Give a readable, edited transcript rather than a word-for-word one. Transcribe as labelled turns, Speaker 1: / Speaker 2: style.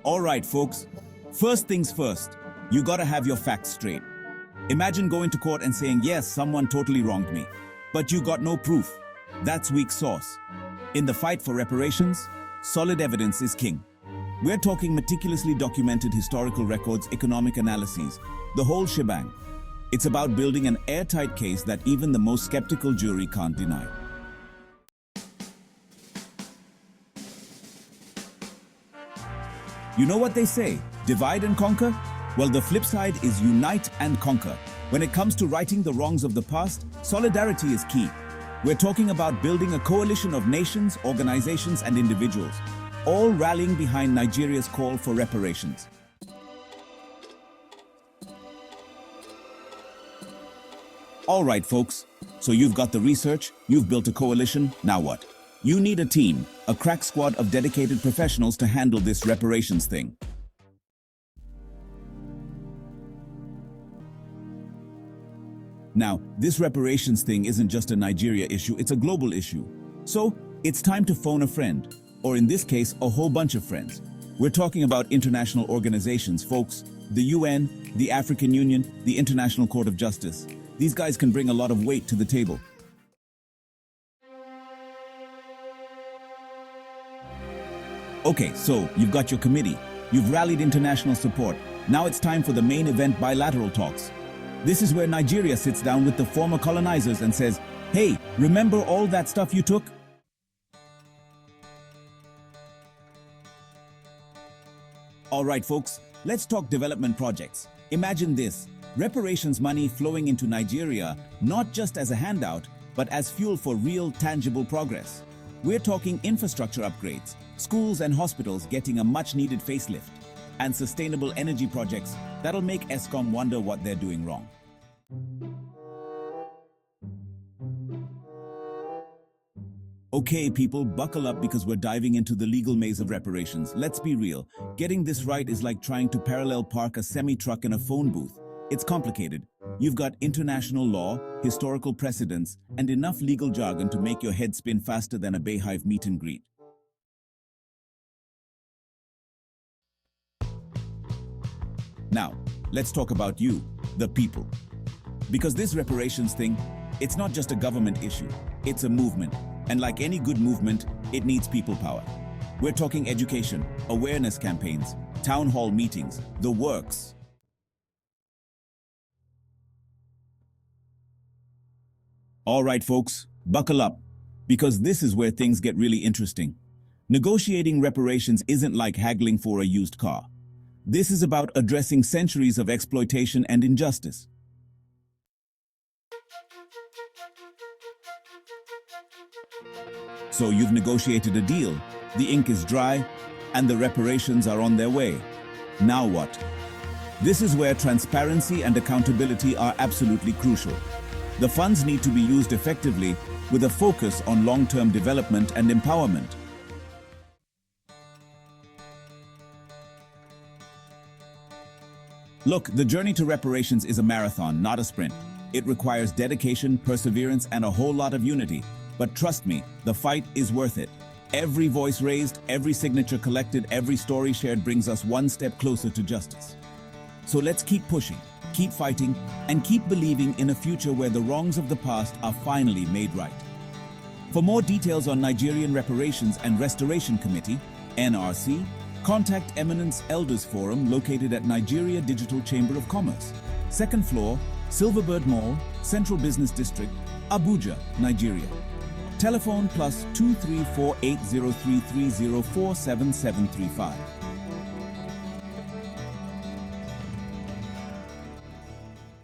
Speaker 1: All right, folks. First things first, you gotta have your facts straight. Imagine going to court and saying, yes, someone totally wronged me, but you got no proof. That's weak sauce. In the fight for reparations, solid evidence is king. We're talking meticulously documented historical records, economic analyses, the whole shebang. It's about building an airtight case that even the most skeptical jury can't deny. You know what they say, divide and conquer? Well, the flip side is unite and conquer. When it comes to righting the wrongs of the past, solidarity is key. We're talking about building a coalition of nations, organizations, and individuals, all rallying behind Nigeria's call for reparations. All right, folks, so you've got the research, you've built a coalition, now what? You need a team, a crack squad of dedicated professionals to handle this reparations thing. Now, this reparations thing isn't just a Nigeria issue, it's a global issue. So, it's time to phone a friend, or in this case, a whole bunch of friends. We're talking about international organizations, folks. The UN, the African Union, the International Court of Justice. These guys can bring a lot of weight to the table. Okay, so you've got your committee, you've rallied international support. Now it's time for the main event, bilateral talks. This is where Nigeria sits down with the former colonizers and says, hey, remember all that stuff you took? All right, folks, let's talk development projects. Imagine this, reparations money flowing into Nigeria, not just as a handout, but as fuel for real, tangible progress. We're talking infrastructure upgrades, schools and hospitals getting a much-needed facelift, and sustainable energy projects that'll make ESCOM wonder what they're doing wrong. Okay, people, buckle up because we're diving into the legal maze of reparations. Let's be real, getting this right is like trying to parallel park a semi-truck in a phone booth. It's complicated. You've got international law, historical precedents, and enough legal jargon to make your head spin faster than a Bayhive meet and greet. Now, let's talk about you, the people. Because this reparations thing, it's not just a government issue, it's a movement. And like any good movement, it needs people power. We're talking education, awareness campaigns, town hall meetings, the works. All right, folks, buckle up, because this is where things get really interesting. Negotiating reparations isn't like haggling for a used car. This is about addressing centuries of exploitation and injustice. So you've negotiated a deal, the ink is dry, and the reparations are on their way. Now what? This is where transparency and accountability are absolutely crucial. The funds need to be used effectively with a focus on long-term development and empowerment. Look, the journey to reparations is a marathon, not a sprint. It requires dedication, perseverance, and a whole lot of unity. But trust me, the fight is worth it. Every voice raised, every signature collected, every story shared brings us one step closer to justice. So let's keep pushing, keep fighting, and keep believing in a future where the wrongs of the past are finally made right. For more details on Nigerian Reparations and Restoration Committee, NRC, contact Eminence Elders Forum located at Nigeria Digital Chamber of Commerce, 2nd floor, Silverbird Mall, Central Business District, Abuja, Nigeria. Telephone +2348033047735.